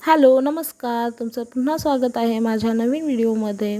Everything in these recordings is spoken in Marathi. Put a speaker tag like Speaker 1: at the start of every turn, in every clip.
Speaker 1: हॅलो नमस्कार, तुमचं पुन्हा स्वागत आहे माझ्या नवीन व्हिडिओमध्ये।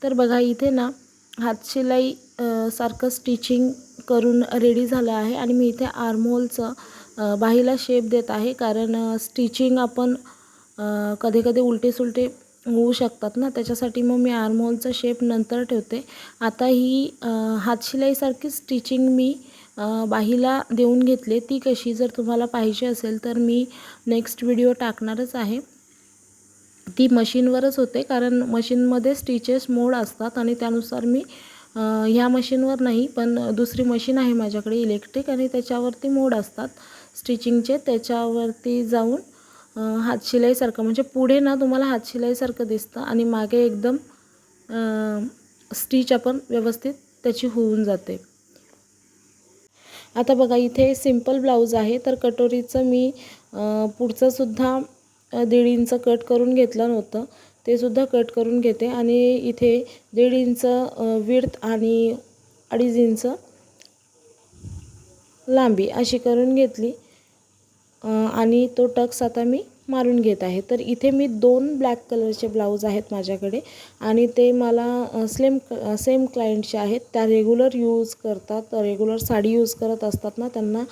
Speaker 1: तर बघा इथे ना हातशिलाई सारखं स्टिचिंग करून रेडी झालं आहे आणि मी इथे आर्महोलचं बाहीला शेप देत आहे। कारण स्टिचिंग आपण कधी कधी उलटे सुलटे होऊ शकतात ना, त्याच्यासाठी मग मी आर्महोलचा शेप नंतर ठेवते। आता ही हातशिलाईसारखी स्टिचिंग मी बाहीला देऊन घेतले। ती कशी, जर तुम्हाला पाहिजे असेल तर मी नेक्स्ट व्हिडिओ टाकणारच आहे। ती मशीनवरच होते, कारण मशीनमध्ये स्टिचेस मोड असतात आणि त्यानुसार मी ह्या मशीनवर नाही पण दुसरी मशीन आहे माझ्याकडे इलेक्ट्रिक, आणि त्याच्यावरती मोड असतात स्टिचिंगचे। त्याच्यावरती जाऊन हातशिलाईसारखं, म्हणजे पुढे ना तुम्हाला हातशिलाईसारखं दिसतं आणि मागे एकदम स्टिच आपण व्यवस्थित त्याची होऊन जाते। आता बघा इथे सिंपल ब्लाऊज आहे, तर कटोरीचं मी पुढचं सुद्धा 1.5 इंच कट करून घेतलं नव्हतं, ते सुद्धा कट करून घेते। आणि इथे 1.5 इंच विड्थ आणि 2.5 इंच लांबी अशी करून घेतली आणि तो टक्स आता मी मारून घेत आहे। तर इथे मी 2 ब्लॅक कलरचे ब्लाऊज आहेत माझ्याकडे आणि ते मला सेम क्लायंटचे आहेत। त्या रेग्युलर यूज करतात, रेग्युलर साडी यूज करत असतात ना, त्यांना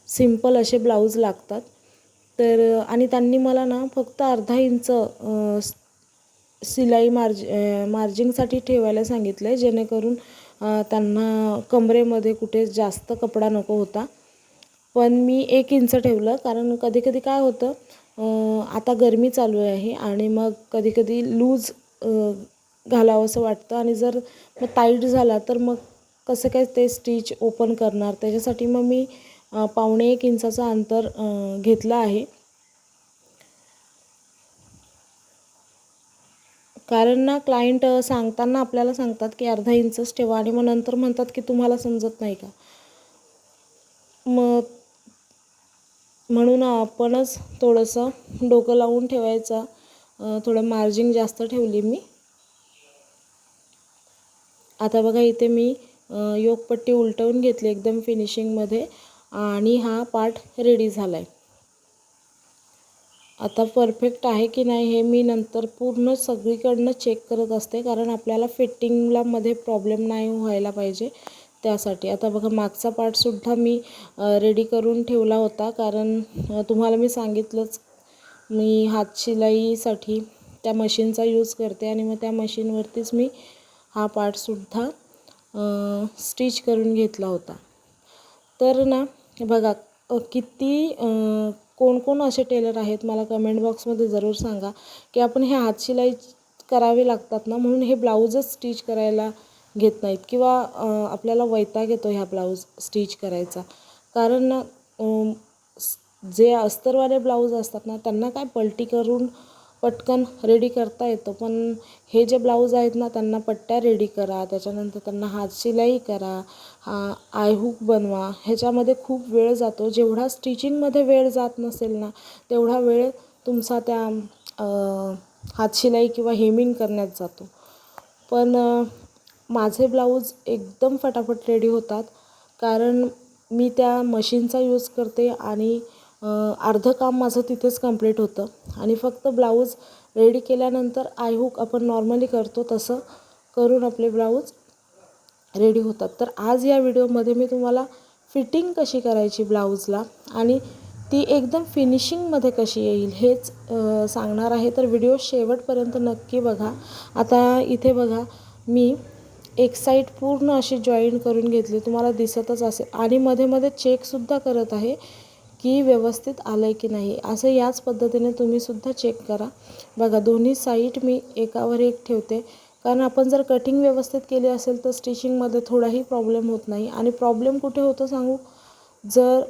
Speaker 1: सिंपल असे ब्लाऊज लागतात। तर आणि त्यांनी मला ना फक्त 1/2 इंच सिलाई मार्जिंगसाठी ठेवायला सांगितलं आहे, जेणेकरून त्यांना कमरेमध्ये कुठे जास्त कपडा नको होता। पण मी 1 इंच ठेवलं, कारण कधी कधी काय होतं, आता गरमी चालू आहे आणि मग कधी कधी लूज घालावं असं वाटतं आणि जर मग टाईट झाला तर मग कसं काय ते स्टिच ओपन करणार। त्याच्यासाठी मग मी 1.25 इंचाचं अंतर घेतलं आहे। कारण ना क्लायंट सांगताना आपल्याला सांगतात की 1/2 इंचच ठेवा आणि मग नंतर म्हणतात की तुम्हाला समजत नाही का। मग म्हणून आपणच थोडंसं डोकं लावून ठेवायचं, थोडं मार्जिन जास्त ठेवली मी। आता बघा इथे मी योकपट्टी उलटवून घेतली एकदम फिनिशिंगमध्ये आणि हा पार्ट रेडी झाला आहे। आता परफेक्ट आहे की नाही हे मी नंतर पूर्ण सगळीकडनं चेक करत असते, कारण आपल्याला फिटिंगला मध्ये प्रॉब्लेम नाही व्हायला पाहिजे त्यासाठी। आता बघा मागचा पार्टसुद्धा मी रेडी करून ठेवला होता, कारण तुम्हाला मी सांगितलंच मी हातशिलाईसाठी त्या मशीनचा यूज करते आणि मग त्या मशीनवरतीच मी हा पार्टसुद्धा स्टिच करून घेतला होता। तर ना बघा किती कोण कोण असे टेलर आहेत मला कमेंट बॉक्समध्ये ज़रूर सांगा की आपण हे हातशिलाई करावे लागतात ना, म्हणून हे ब्लाऊजच स्टिच करायला घेत नाहीत किंवा आपल्याला वैताग येतो ह्या ब्लाऊज स्टिच करायचा। कारण ना जे अस्तरवाले ब्लाऊज असतात ना त्यांना काय पलटी करून पटकन रेडी करता येतं, पण हे जे ब्लाऊज आहेत ना त्यांना पट्ट्या रेडी करा, त्याच्यानंतर त्यांना हातशिलाई करा, आयहूक बनवा, ह्याच्यामध्ये खूप वेळ जातो। जेवढा स्टिचिंगमध्ये वेळ जात नसेल ना तेवढा वेळ तुमचा त्या हातशिलाई किंवा हेमिंग करण्यात जातो। पण माझे ब्लाऊज एकदम फटाफट रेडी होतात, कारण मी त्या मशीनचा यूज करते आणि अर्धं काम माझं तिथेच कंप्लीट होतं आणि फक्त ब्लाऊज रेडी केल्यानंतर आयहूक आपण नॉर्मली करतो तसं करून आपले ब्लाऊज रेडी होतात। तर आज या व्हिडिओमध्ये मी तुम्हाला फिटिंग कशी करायची ब्लाऊजला आणि ती एकदम फिनिशिंगमध्ये कशी येईल हेच सांगणार आहे। तर व्हिडिओ शेवटपर्यंत नक्की बघा। आता इथे बघा मी एक साईड पूर्ण अशी जॉईंट करून घेतली, तुम्हाला दिसतच असेल, आणि मध्ये मध्ये चेकसुद्धा करत आहे की व्यवस्थित आलं आहे की नाही। असं याच पद्धतीने तुम्हीसुद्धा चेक करा। बघा दोन्ही साईड मी एकावर एक ठेवते, कारण आपण जर कटिंग व्यवस्थित केली असेल तर स्टिचिंगमध्ये थोडाही प्रॉब्लेम होत नाही। आणि प्रॉब्लेम कुठे होतो सांगू, जर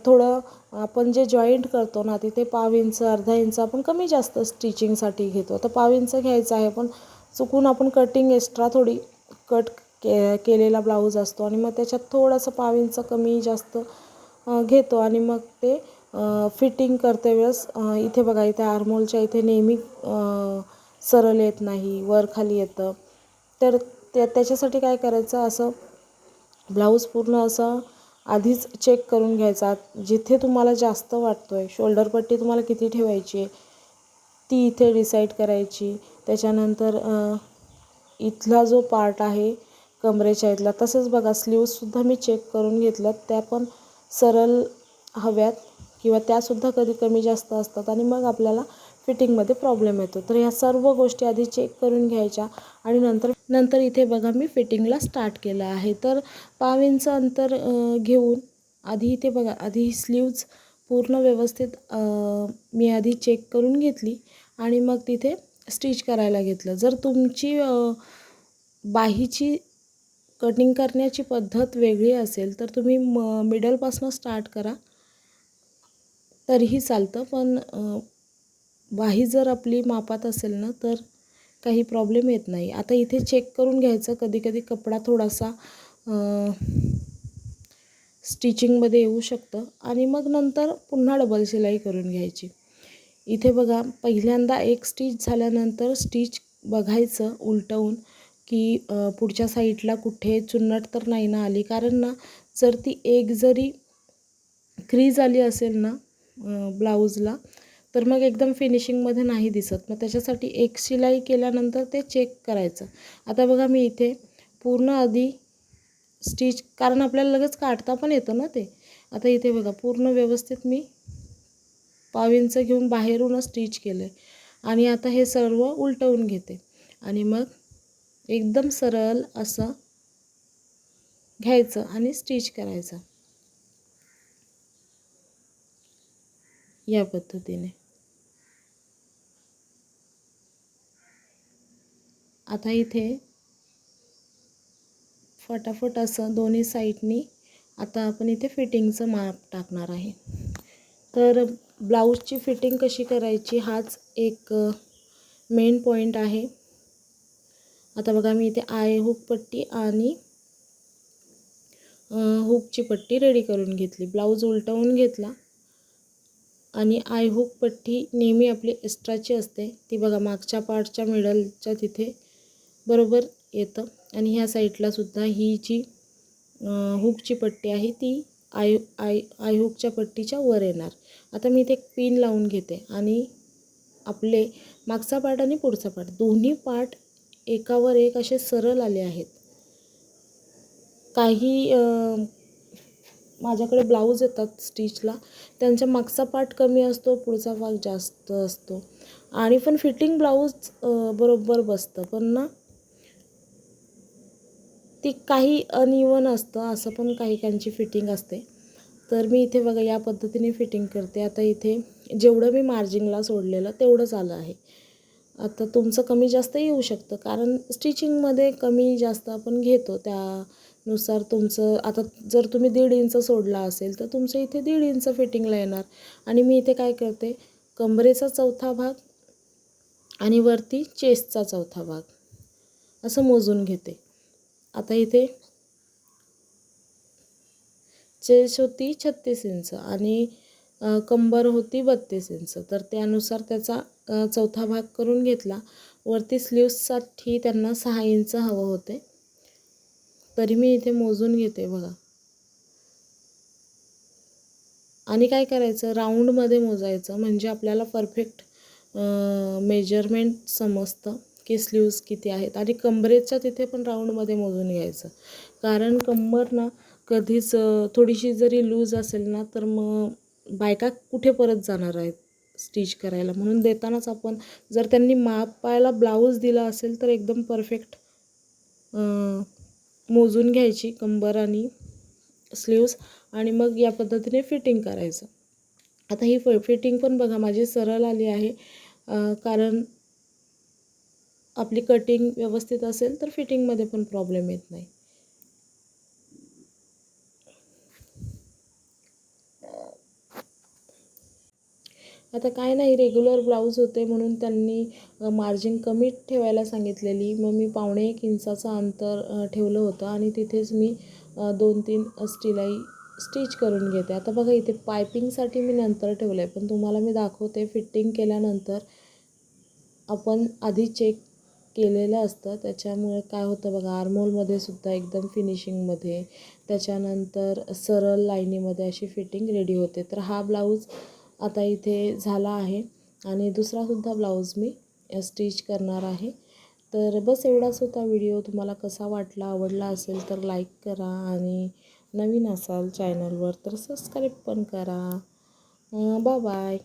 Speaker 1: थोडं आपण जे जॉईंट करतो ना तिथे 1/2 इंच 1/2 इंच आपण कमी जास्त स्टिचिंगसाठी घेतो, तर 1/2 इंच घ्यायचं आहे, पण चुकून आपण कटिंग एक्स्ट्रा थोडी कट केलेला ब्लाऊज असतो आणि मग त्याच्यात थोडंसं 1/2 इंच कमी जास्त घेतो आणि मग ते फिटिंग करते वेळेस इथे बघा इथे आर्महोलच्या इथे नेहमी सरळ येत नाही, वर खाली येतं। तर त्याच्यासाठी काय करायचं, असं ब्लाऊज पूर्ण असं आधीच चेक करून घ्यायचा, जिथे तुम्हाला जास्त वाटतो आहे शोल्डर पट्टी तुम्हाला किती ठेवायची आहे ती इथे डिसाईड करायची. त्याच्यानंतर इथला जो पार्ट आहे कमरेच्या इथला, तसंच बघा स्लीव्ससुद्धा मी चेक करून घेतल्यात, त्या पण सरळ हव्यात किंवा त्यासुद्धा कधी कमी जास्त असतात आणि मग आपल्याला फिटिंगमध्ये प्रॉब्लेम येतो. तर ह्या सर्व गोष्टी आधी चेक करून घ्यायच्या आणि नंतर इथे बघा मी फिटिंगला स्टार्ट केलं आहे. तर 5 इंच अंतर घेऊन आधी इथे बघा, आधी स्लीव्ज पूर्ण व्यवस्थित मी आधी चेक करून घेतली आणि मग तिथे स्टिच करायला घेतलं. जर तुमची बाहीची कटिंग करण्याची पद्धत वेगळी असेल तर तुम्ही मिडलपासून स्टार्ट करा तरीही चालतं, पण बाही जर आपली मापात असेल ना तर काही प्रॉब्लेम येत नाही. आता इथे चेक करून घ्यायचं, कधी कधी कपडा थोडासा स्टिचिंगमध्ये येऊ शकतं आणि मग नंतर पुन्हा डबल शिलाई करून घ्यायची. इथे बघा पहिल्यांदा एक स्टिच झाल्यानंतर स्टिच बघायचं उलटवून की पुढच्या साईडला कुठे चुन्नट तर नाही ना आली, कारण ना जर ती एक जरी क्रीज आली असेल ना ब्लाऊजला तर मग एकदम फिनिशिंगमध्ये नाही दिसत. मग त्याच्यासाठी एक शिलाई केल्यानंतर ते चेक करायचं. आता बघा मी इथे पूर्ण आधी स्टिच, कारण आपल्याला लगेच काढता पण येतं ना ते. आता इथे बघा पूर्ण व्यवस्थित मी 5 इंच घेऊन बाहेरूनच स्टिच केलं आहे आणि आता हे सर्व उलटवून घेते आणि मग एकदम सरळ असं घ्यायचं आणि स्टिच करायचं या पद्धतीने. आता इथे फटाफट असं दोन्ही साईडनी आता आपण इथे फिटिंगचं माप टाकणार आहे. तर ब्लाऊजची फिटिंग कशी करायची हाच एक मेन पॉईंट आहे. आता बघा मी इथे आय हुक पट्टी आणि हुकची पट्टी रेडी करून घेतली. ब्लाऊज उलटवून घेतला आणि आय हुक पट्टी नेहमी आपली एक्स्ट्राची असते, ती बघा मागच्या पार्टच्या मिडलच्या तिथे बरोबर येतं आणि ह्या साईडला सुद्धा ही जी हुकची पट्टी आहे ती आय हुकच्या पट्टीच्या वर येणार. आता मी इथे एक पिन लावून घेते आणि आपले मागचा पार्ट आणि पुढचा पार्ट दोन्ही पार्ट एकावर एक असे सरळ आले आहेत. काही माझ्याकडे ब्लाऊज येतात स्टिचला, त्यांचा मागचा पार्ट कमी असतो, पुढचा भाग जास्त असतो आणि पण फिटिंग ब्लाऊज बरोबर बसतं, पण ना ती काही अनइवन असतं, असं पण काहीकांची फिटिंग असते. तर मी इथे बघा या पद्धतीने फिटिंग करते. आता इथे जेवढं मी मार्जिंगला सोडलेलं तेवढंच आलं आहे. आता तुमचं कमी जास्त येऊ शकतं, कारण स्टिचिंगमध्ये कमी जास्त आपण घेतो, त्यानुसार तुमचं आता जर तुम्ही 1.5 इंच सोडला असेल तर तुमचं इथे 1.5 इंच फिटिंगला येणार. आणि मी इथे काय करते, कमरेचा चौथा भाग आणि वरती चेस्टचा चौथा भाग असं मोजून घेते. आता इथे चेस्ट होती 36 इंच आणि कंबर होती 32 इंच, तर त्यानुसार त्याचा चौथा भाग करून घेतला. वरती स्लीव्ससाठी त्यांना 6 इंच हवं होते, तरी मी इथे मोजून घेते बघा. आणि काय करायचं, राऊंडमध्ये मोजायचं म्हणजे आपल्याला परफेक्ट मेजरमेंट समजतं की स्लीव्स किती आहेत. आणि कमरेच्या तिथे पण राऊंडमध्ये मोजून घ्यायचं, कारण कंबर ना कधीच थोडीशी जरी लूज असेल ना तर मग बायका कुठे परत जाणार आहेत स्टिच करायला. म्हणून देतानाच आपण जर त्यांनी मापायला ब्लाऊज दिला असेल तर एकदम परफेक्ट मोजून घ्यायची कंबर आणि स्लीव्स आणि मग या पद्धतीने फिटिंग करायचं. आता ही फिटिंग पण बघा माझी सरळ आली आहे, कारण आपली कटिंग व्यवस्थित असेल तर फिटिंगमध्ये पण प्रॉब्लेम येत नाही. आता काय नाही, रेग्युलर ब्लाऊज होते म्हणून त्यांनी मार्जिन कमी ठेवायला सांगितलेली. मग मी 1.25 इंचाचं अंतर ठेवलं होतं आणि तिथेच मी 2-3 शिलाई स्टिच करून घेते. आता बघा इथे पायपिंगसाठी मी नंतर ठेवलं आहे, पण तुम्हाला मी दाखवते. फिटिंग केल्यानंतर आपण आधी चेक केलेलं असतं, त्याच्यामुळे काय होतं बघा, आर्महोलमध्ये सुद्धा एकदम फिनिशिंगमध्ये, त्याच्यानंतर सरळ लाईनीमध्ये अशी फिटिंग रेडी होते. तर हा ब्लाऊज आता इथे झाला आहे आणि दुसरासुद्धा ब्लाऊज मी स्टिच करणार आहे. तर बस एवढाच होता व्हिडिओ. तुम्हाला कसा वाटला, आवडला असेल तर लाईक करा आणि नवीन असाल चॅनलवर तर सबस्क्राईब पण करा. Bye bye.